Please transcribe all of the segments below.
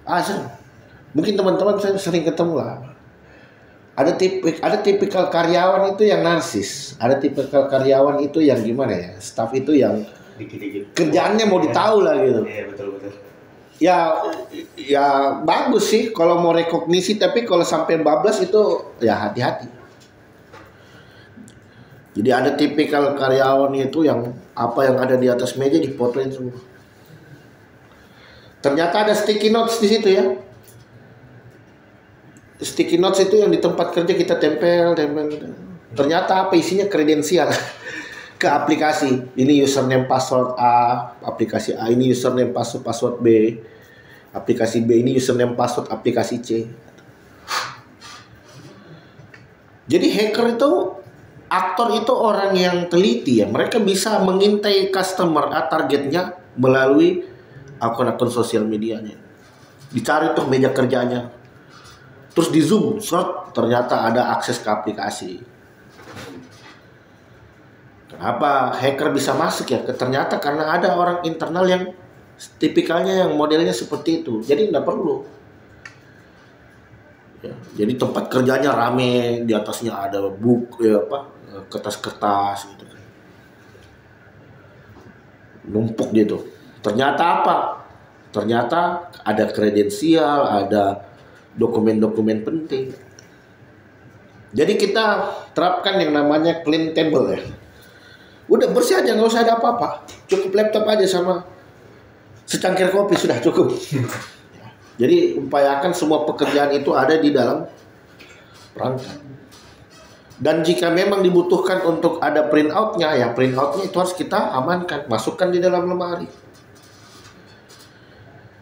Sering. Mungkin teman-teman saya sering ketemu lah. Ada tipikal karyawan itu yang narsis, ada tipikal karyawan itu yang gimana ya, staff itu yang dikit-dikit kerjaannya mau ditahu lah gitu. Iya betul. Ya bagus sih kalau mau rekognisi, tapi kalau sampai bablas itu ya hati-hati. Jadi ada tipikal karyawan itu yang apa yang ada di atas meja difotoin semua. Ternyata ada sticky notes di situ ya. Sticky notes itu yang di tempat kerja kita tempel. Ternyata apa isinya? Kredensial ke aplikasi. Ini username password A, aplikasi A ini username password B, aplikasi B ini username password aplikasi C. Jadi hacker itu, aktor itu orang yang teliti ya. Mereka bisa mengintai customer targetnya melalui akun-akun sosial medianya. Dicari tuh meja kerjanya. Terus di zoom, ternyata ada akses ke aplikasi. Kenapa hacker bisa masuk ya? Ternyata karena ada orang internal yang tipikalnya yang modelnya seperti itu. Jadi nggak perlu. Ya, jadi tempat kerjanya rame, di atasnya ada kertas-kertas gitu. Numpuk gitu. Ternyata apa? Ternyata ada kredensial, ada dokumen-dokumen penting. Jadi kita terapkan yang namanya clean table ya. Udah bersih aja, nggak usah ada apa-apa. Cukup laptop aja sama secangkir kopi sudah cukup. Jadi upayakan semua pekerjaan itu ada di dalam perangkat. Dan jika memang dibutuhkan untuk ada printoutnya, ya printoutnya itu harus kita amankan, masukkan di dalam lemari.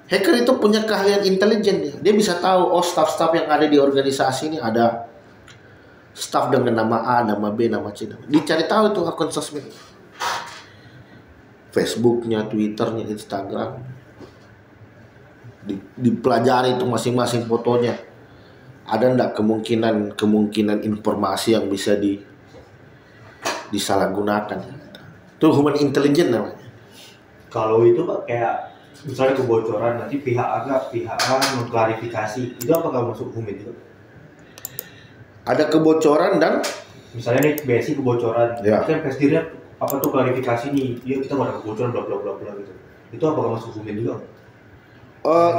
Hacker itu punya keahlian intelijen ya. Dia bisa tahu, oh staff-staff yang ada di organisasi ini ada staff dengan nama A, nama B, nama C. Dicari tahu itu akun sosmed. Facebooknya, Twitternya, Instagram. Dipelajari itu masing-masing fotonya. Ada enggak kemungkinan informasi yang bisa disalahgunakan. Itu human intelligence namanya. Kalau itu Pak kayak misalnya kebocoran, nanti pihak A mengklarifikasi, itu apakah masuk hukum itu? Ada kebocoran dan misalnya nih BSI kebocoran, ya. kan presidennya apa tuh klarifikasi nih, dia kita ada kebocoran bla bla bla gitu. Itu apakah masuk hukum juga?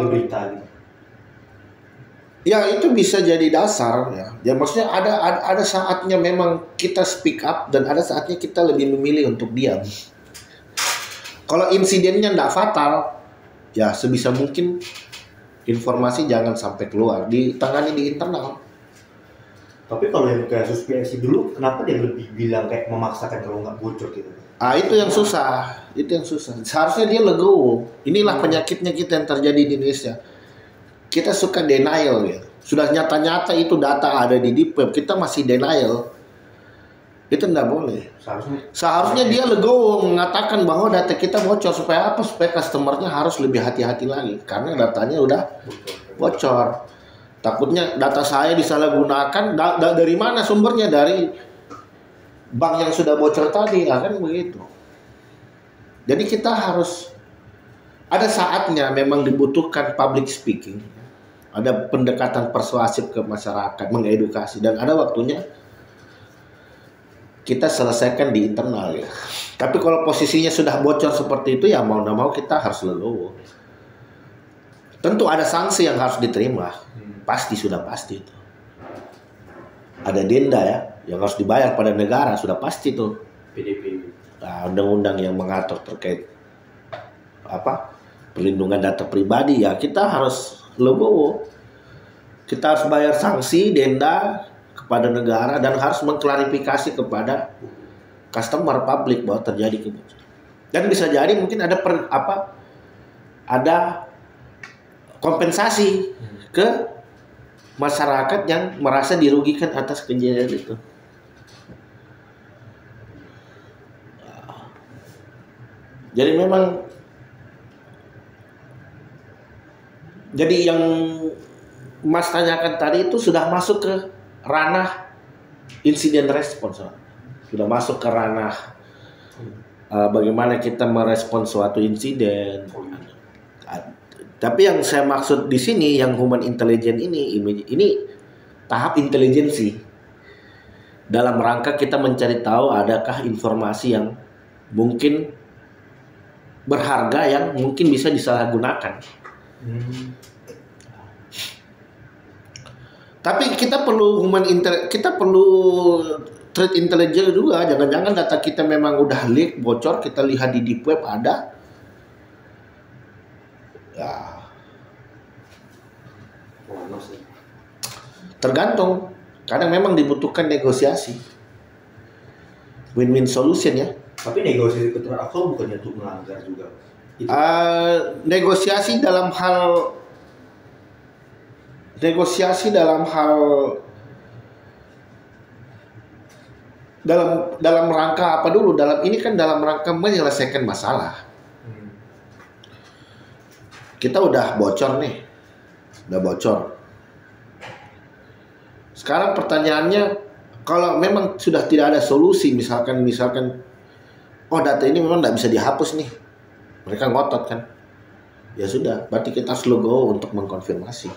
Di berita gitu. Ya itu bisa jadi dasar ya. Ya maksudnya ada saatnya memang kita speak up dan ada saatnya kita lebih memilih untuk diam. Kalau insidennya tidak fatal, ya sebisa mungkin informasi jangan sampai keluar, ditangani di internal. Tapi kalau yang kasus PSI dulu, kenapa dia lebih bilang kayak memaksakan kalau nggak bocor gitu? Itu yang susah, Seharusnya dia legowo. Inilah penyakitnya kita yang terjadi di Indonesia. Kita suka denial gitu. Sudah nyata-nyata itu data ada di deep web, kita masih denial. Itu nggak boleh. Seharusnya dia legowo mengatakan bahwa data kita bocor. Supaya apa? Supaya customernya harus lebih hati-hati lagi. Karena datanya udah bocor. Takutnya data saya disalahgunakan. Dari mana sumbernya? Dari bank yang sudah bocor tadi. Kan begitu. Jadi kita harus, ada saatnya memang dibutuhkan public speaking. Ada pendekatan persuasif ke masyarakat, mengedukasi. Dan ada waktunya kita selesaikan di internal ya. Tapi kalau posisinya sudah bocor seperti itu, ya mau nggak mau kita harus legowo. Tentu ada sanksi yang harus diterima. Pasti itu. Ada denda ya, yang harus dibayar pada negara, sudah pasti tuh. PDP. Nah, undang-undang yang mengatur terkait perlindungan data pribadi, ya kita harus legowo. Kita harus bayar sanksi, denda kepada negara dan harus mengklarifikasi kepada customer publik bahwa terjadi kebocoran. Dan bisa jadi mungkin ada kompensasi ke masyarakat yang merasa dirugikan atas kejadian itu. Jadi memang yang Mas tanyakan tadi itu sudah masuk ke ranah insiden respons, sudah masuk ke ranah bagaimana kita merespons suatu insiden. Tapi yang saya maksud di sini yang human intelligence ini tahap intelijensi. Dalam rangka kita mencari tahu adakah informasi yang mungkin berharga yang mungkin bisa disalahgunakan. Tapi kita perlu kita perlu trade intelligence juga. Jangan-jangan data kita memang udah leak, bocor, kita lihat di deep web ada. Ya. Tergantung. Kadang memang dibutuhkan negosiasi. Win-win solution ya. Tapi negosiasi kontraktual bukannya untuk melanggar juga. Negosiasi dalam dalam rangka apa dulu? Ini kan dalam rangka menyelesaikan masalah. Kita udah bocor nih. Udah bocor. Sekarang pertanyaannya, kalau memang sudah tidak ada solusi, misalkan data ini memang tidak bisa dihapus nih. Mereka ngotot kan. Ya sudah, berarti kita harus logo untuk mengkonfirmasi.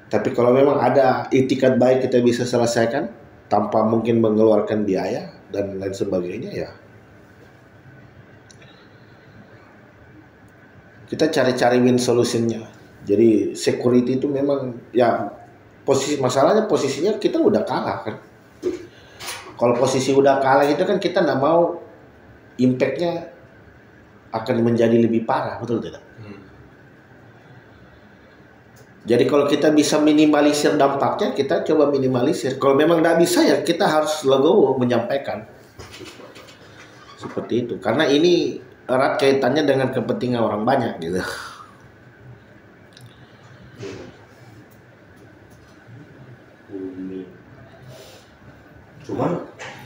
Tapi kalau memang ada itikat baik kita bisa selesaikan tanpa mungkin mengeluarkan biaya dan lain sebagainya ya. Kita cari-cari win solutionnya. Jadi security itu memang ya posisinya kita udah kalah kan. Kalau posisi udah kalah itu kan kita nggak mau impactnya akan menjadi lebih parah, betul tidak? Jadi kalau kita bisa minimalisir dampaknya, kita coba minimalisir. Kalau memang nggak bisa ya kita harus legowo menyampaikan seperti itu. Karena ini erat kaitannya dengan kepentingan orang banyak gitu. Cuman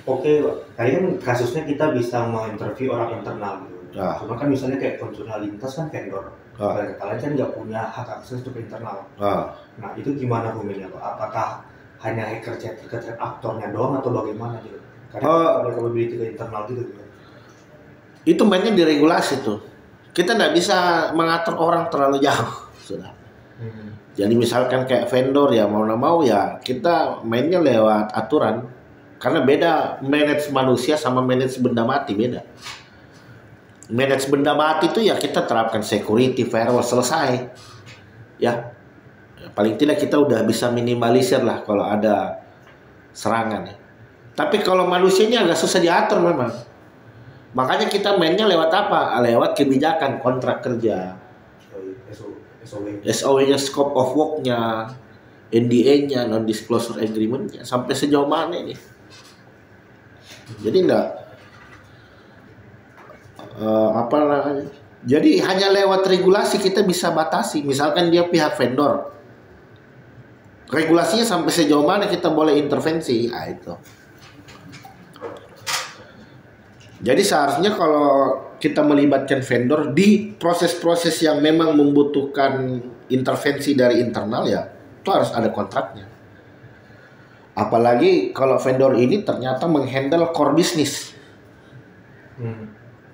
oke, tadi kan kasusnya kita bisa menginterview orang internal gitu. Cuma kan misalnya kayak konstitusionalitas kan vendor. Kalian kan nggak punya hak akses untuk internal. Nah itu gimana hukumnya Pak? Apakah hanya hacker aktornya doang atau bagaimana gitu? Karena ada capability ke internal gitu. Itu mainnya di regulasi tuh. Kita nggak bisa mengatur orang terlalu jauh, sudah. Jadi misalkan kayak vendor ya mau nggak mau ya kita mainnya lewat aturan. Karena beda manage manusia sama manage benda mati, beda. Manage benda mati itu ya kita terapkan security, firewall, selesai. Ya. Paling tidak kita udah bisa minimalisir lah kalau ada serangan ya. Tapi kalau manusianya agak susah diatur memang. Makanya kita mainnya lewat apa? Lewat kebijakan kontrak kerja. SOW-nya, scope of work-nya, NDA-nya, non-disclosure agreement-nya. Sampai sejauh mana nih? Jadi jadi hanya lewat regulasi kita bisa batasi. Misalkan dia pihak vendor, regulasinya sampai sejauh mana kita boleh intervensi, itu. Jadi seharusnya kalau kita melibatkan vendor di proses-proses yang memang membutuhkan intervensi dari internal ya, itu harus ada kontraknya. Apalagi kalau vendor ini ternyata menghandle core business.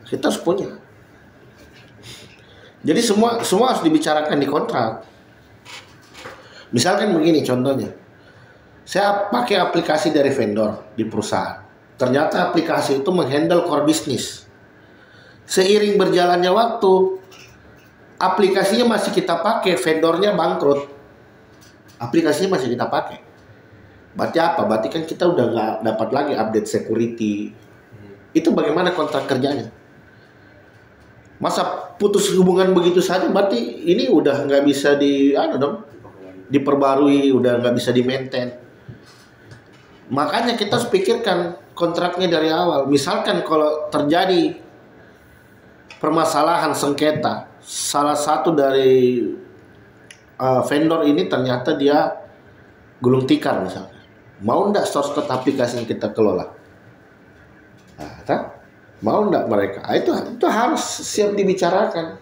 Kita harus punya. Jadi semua harus dibicarakan di kontrak. Misalkan begini contohnya. Saya pakai aplikasi dari vendor di perusahaan. Ternyata aplikasi itu menghandle core business. Seiring berjalannya waktu, aplikasinya masih kita pakai, vendornya bangkrut. Aplikasinya masih kita pakai. Berarti apa? Berarti kan kita udah nggak dapat lagi update security. Itu bagaimana kontrak kerjanya? Masa putus hubungan begitu saja? Berarti ini udah nggak bisa diperbarui, udah nggak bisa di-maintain. Makanya kita harus pikirkan kontraknya dari awal. Misalkan kalau terjadi permasalahan sengketa, salah satu dari vendor ini ternyata dia gulung tikar misalnya. Mau ndak source code aplikasi yang kita kelola? Mau ndak mereka? Itu harus siap dibicarakan.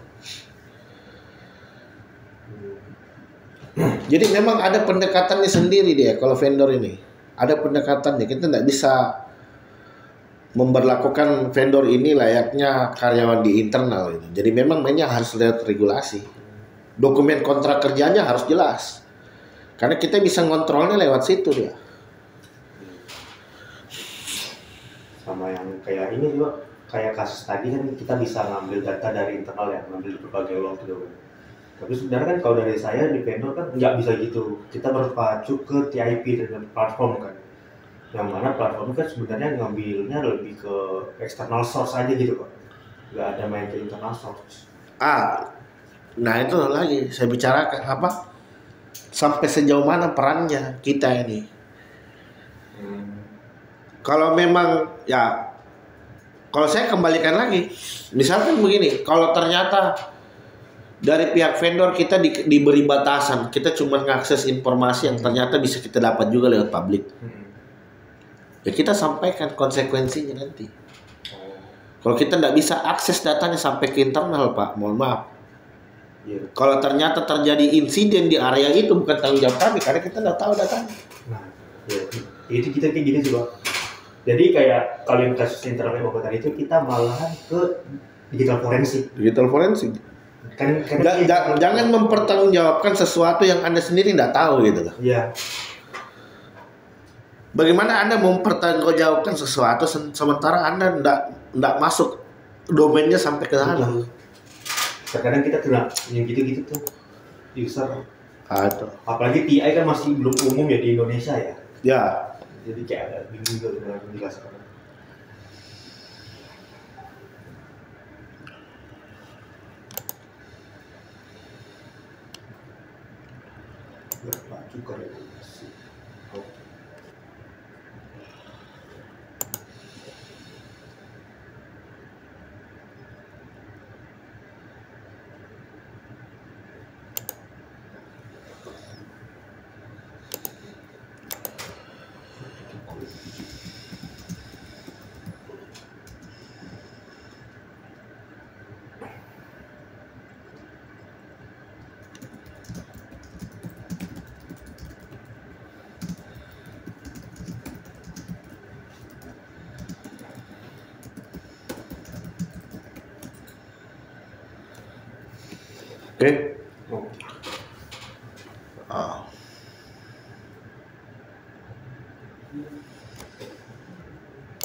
Jadi memang ada pendekatannya sendiri dia kalau vendor ini. Ada pendekatannya. Kita ndak bisa memberlakukan vendor ini layaknya karyawan di internal gitu. Jadi memang mainnya harus lihat regulasi. Dokumen kontrak kerjanya harus jelas. Karena kita bisa ngontrolnya lewat situ dia. Sama yang kayak ini juga, kayak kasus tadi kan kita bisa ngambil data dari internal ya, ngambil berbagai log gitu. Tapi sebenarnya kan kalau dari saya di vendor kan nggak bisa gitu. Kita berpacu ke TIP dan platform kan. Yang mana platform kan sebenarnya ngambilnya lebih ke external source aja gitu kok. Nggak ada main ke internal source. Nah itu lagi saya bicarakan apa? Sampai sejauh mana perannya kita ini? Kalau memang ya, kalau saya kembalikan lagi, misalkan begini, kalau ternyata dari pihak vendor kita diberi batasan, kita cuma mengakses informasi yang ternyata bisa kita dapat juga lewat publik. Ya kita sampaikan konsekuensinya nanti. Kalau kita tidak bisa akses datanya sampai ke internal, Pak, mohon maaf. Kalau ternyata terjadi insiden di area itu bukan tanggung jawab kami karena kita tidak tahu datanya. Nah, ya, itu kita kayak gini juga. Jadi kayak kalau yang kasus internal Bapak tadi itu kita malahan ke digital forensik. Digital forensik. Jangan mempertanggungjawabkan sesuatu yang Anda sendiri tidak tahu gitu loh. Iya. Bagaimana Anda mempertanggungjawabkan sesuatu sementara Anda tidak masuk domainnya sampai ke sana? Terkadang kita kena yang gitu-gitu tuh user. Apalagi TI kan masih belum umum ya di Indonesia ya. Ya. Jadi kayak agak bingung juga dengan menjelaskan. Berpacu ke regulasi. Oke.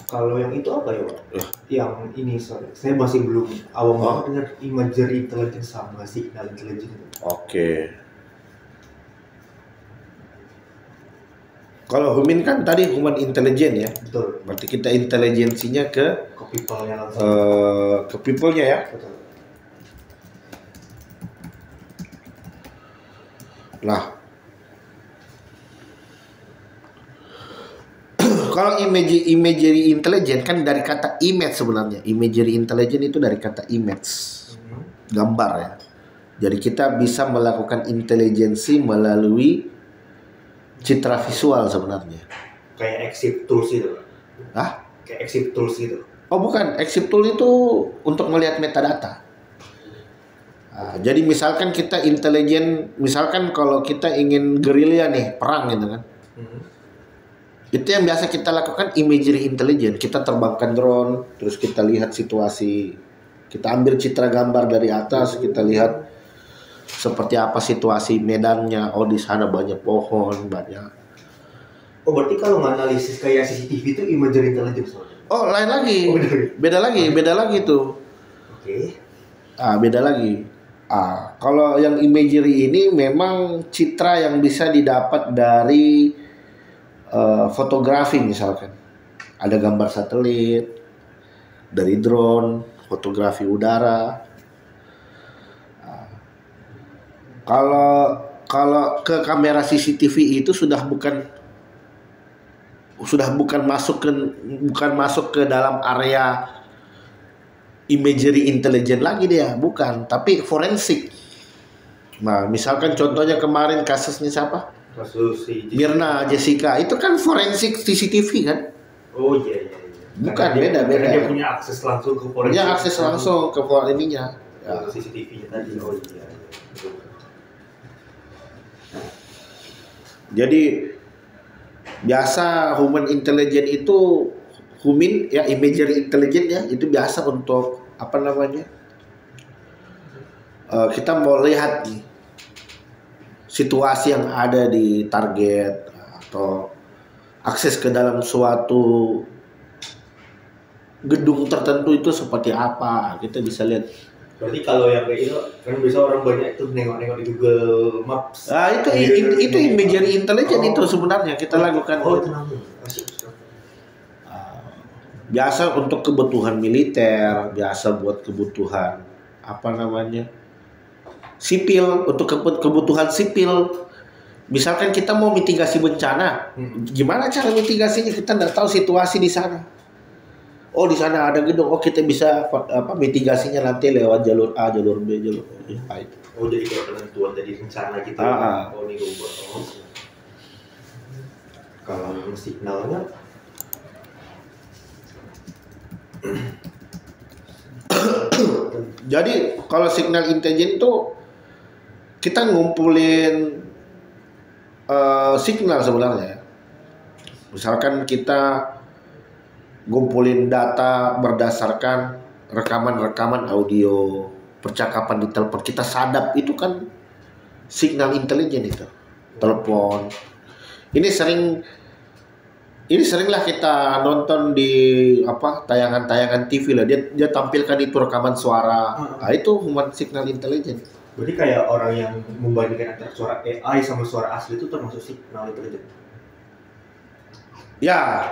Kalau yang itu apa ya, Pak? Yang ini saya masih belum awam banget dengan imagery intelligence sama signal intelligence. Oke. Kalau human kan tadi human intelligence ya. Betul. Berarti kita intelijensinya ke people-nya langsung. Ke people-nya ya. Betul. Nah, kalau imagery intelligence kan dari kata image sebenarnya. Imagery intelligence itu dari kata image, gambar ya. Jadi kita bisa melakukan intelijensi melalui citra visual sebenarnya. Kayak Exif Tools itu. Kayak Exif Tools gitu. Oh bukan, Exif Tool itu untuk melihat metadata. Jadi misalkan kita intelijen, misalkan kalau kita ingin gerilya nih, perang gitu kan. Itu yang biasa kita lakukan imagery intelligence. Kita terbangkan drone, terus kita lihat situasi, kita ambil citra gambar dari atas, kita lihat seperti apa situasi medannya. Oh di sana banyak pohon, banyak. Oh berarti kalau menganalisis kayak CCTV itu imagery intelligence? Oh lain lagi, beda lagi tuh. Oke. Beda lagi. Kalau yang imagery ini memang citra yang bisa didapat dari fotografi misalkan. Ada gambar satelit, dari drone, fotografi udara. Kalau ke kamera CCTV itu sudah bukan masuk ke dalam area imagery intelligence lagi dia, bukan, tapi forensik. Nah, misalkan contohnya kemarin kasusnya siapa? Kasus Mirna Jessica, itu kan forensik CCTV kan? Oh iya. Bukan, beda. Dia punya akses langsung ke forensik. Dia akses langsung ke ininya. Ya. CCTV-nya tadi. Oh iya. Jadi biasa human intelligence itu Humin ya, imagery intelligence ya, itu biasa untuk apa namanya? Kita mau lihat nih situasi yang ada di target atau akses ke dalam suatu gedung tertentu itu seperti apa, kita bisa lihat. Berarti kalau yang kayak itu kan bisa orang banyak itu nengok-nengok di Google Maps. Itu imagery intelligence itu sebenarnya kita lakukan. Biasa untuk kebutuhan militer, biasa buat kebutuhan apa namanya? Sipil, untuk kebutuhan sipil. Misalkan kita mau mitigasi bencana, gimana cara mitigasinya? Kita nggak tahu situasi di sana. Oh, di sana ada gedung. Oh, kita bisa mitigasinya nanti lewat jalur A, jalur B, jalur A itu. Oh, jadi kayak penentuan dari rencana kita. Oh, ini robot. Kalau signalnya jadi kalau signal intelligence itu kita ngumpulin signal sebenarnya. Misalkan kita ngumpulin data berdasarkan rekaman-rekaman audio, percakapan di telepon, kita sadap, itu kan signal intelijen itu. Telepon. Ini seringlah kita nonton di tayangan-tayangan TV lah, dia tampilkan itu rekaman suara. Nah, itu human signal intelligence. Berarti kayak orang yang membandingkan antara suara AI sama suara asli itu termasuk signal intelligence. Ya,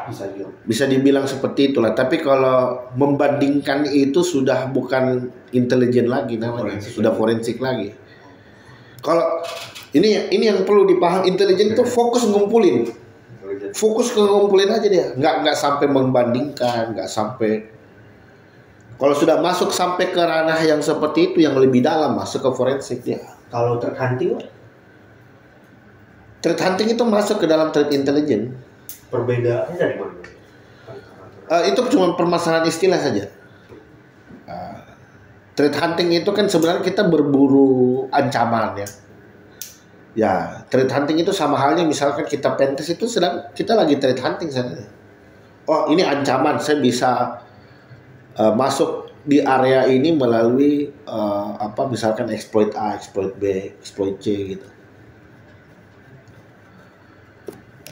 bisa dibilang seperti itulah. Tapi kalau membandingkan itu sudah bukan intelijen lagi namanya, sudah forensik lagi. Kalau ini yang perlu dipaham, intelijen itu fokus ngumpulin, fokus ke ngumpulin aja dia, nggak sampai membandingkan, nggak sampai. Kalau sudah masuk sampai ke ranah yang seperti itu, yang lebih dalam, masuk ke forensik dia. Kalau threat hunting itu masuk ke dalam threat intelligence. Perbedaannya dari mana? Itu cuma permasalahan istilah saja. Threat hunting itu kan sebenarnya kita berburu ancaman ya. Ya, threat hunting itu sama halnya misalkan kita pentest itu sedang kita lagi threat hunting saja. Oh, ini ancaman, saya bisa masuk di area ini melalui misalkan exploit A, exploit B, exploit C gitu.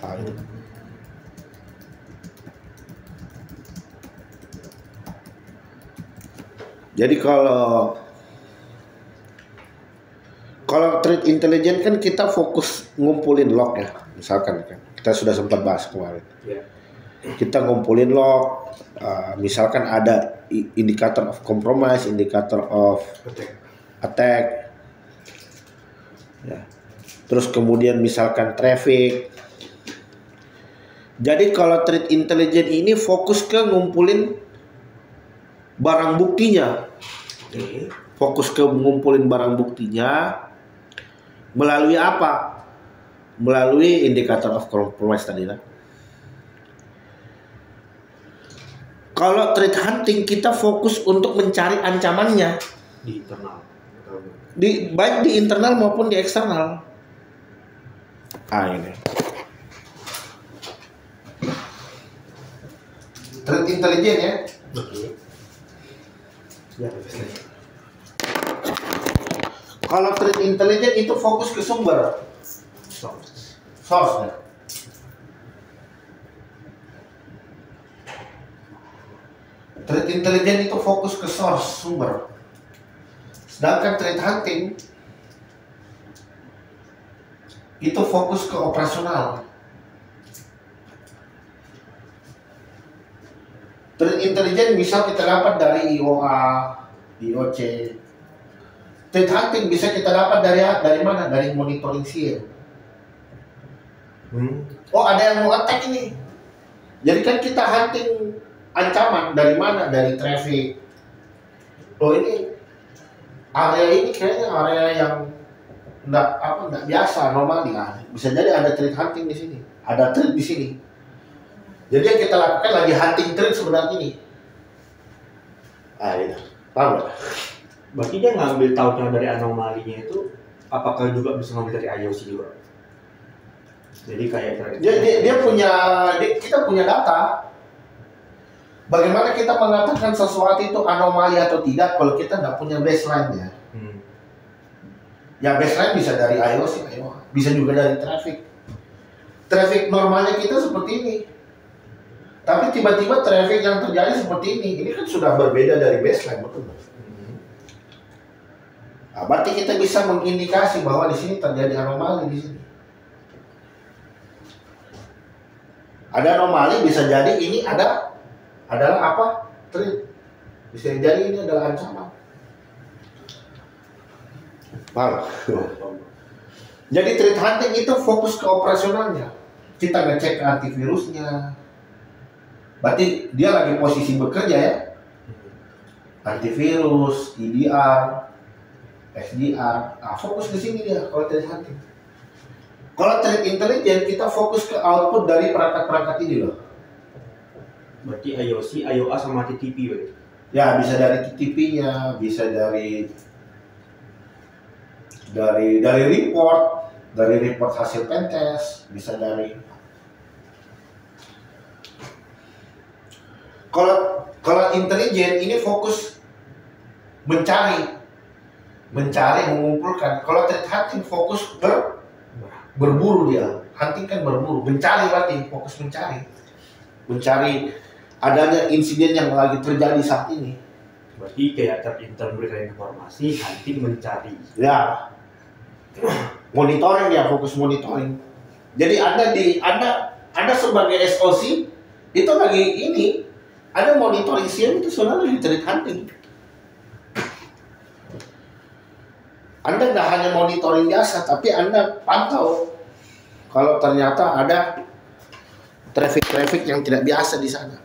Gitu. Jadi kalau threat intelligence kan kita fokus ngumpulin log ya, misalkan kan kita sudah sempat bahas kemarin. Yeah. Kita ngumpulin log, misalkan ada indikator of compromise, indikator of attack, ya. Terus kemudian misalkan traffic. Jadi kalau threat intelligence ini fokus ke ngumpulin barang buktinya. Fokus ke ngumpulin barang buktinya melalui apa? Melalui indikator of compromise tadi lah. Kalau threat hunting kita fokus untuk mencari ancamannya di internal. Baik di internal maupun di eksternal. Ini. Threat intelligence ya. Kalau threat intelligence itu fokus ke sumber, source ya. Threat intelligence itu fokus ke source, sumber. Sedangkan threat hunting itu fokus ke operasional. Threat intelligence bisa kita dapat dari IOA, IOC. Threat hunting bisa kita dapat dari mana? Dari monitoring SIEM. Oh, ada yang mau attack ini. Jadi kan kita hunting ancaman dari mana? Dari traffic. Oh, ini area ini kayaknya area yang enggak biasa, normal ya. Bisa jadi ada threat hunting di sini. Ada threat di sini. Jadi yang kita lakukan lagi hunting threat sebenarnya ini. Gitu. Paham nggak? Berarti dia ngambil tahu dari anomalinya itu, apakah juga bisa ngambil dari IOC juga? Jadi kayak kita punya data. Bagaimana kita mengatakan sesuatu itu anomali atau tidak kalau kita nggak punya baseline-nya? Ya baseline bisa dari iOS, bisa juga dari traffic. Traffic normalnya kita seperti ini. Tapi tiba-tiba traffic yang terjadi seperti ini. Ini kan sudah berbeda dari baseline, betul? Nah, berarti kita bisa mengindikasi bahwa di sini terjadi anomali di sini. Ada anomali, bisa jadi ini adalah apa? Threat. Bisa jadi ini adalah ancaman. Paham? Jadi threat hunting itu fokus ke operasionalnya. Kita ngecek ke antivirusnya. Berarti dia lagi posisi bekerja ya. Antivirus, EDR, SDR. Nah, fokus di sini dia kalau threat hunting. Kalau threat intelligence kita fokus ke output dari perangkat-perangkat ini loh. Berarti IOC, IOA sama TTP berarti? Ya bisa dari TTP-nya, bisa dari report hasil pentest, bisa dari. Kalau intelijen ini fokus mencari, mengumpulkan. Kalau threat hunting fokus berburu dia. Hunting kan berburu, mencari berarti fokus mencari adanya insiden yang lagi terjadi saat ini. Berarti kayak threat intel memberikan informasi, hunting mencari. Ya, monitoring ya, fokus monitoring. Jadi Anda sebagai SOC itu lagi ini ada monitoring SIEM itu sebenarnya lagi threat hunting. Anda nggak hanya monitoring biasa, tapi Anda pantau kalau ternyata ada traffic yang tidak biasa di sana.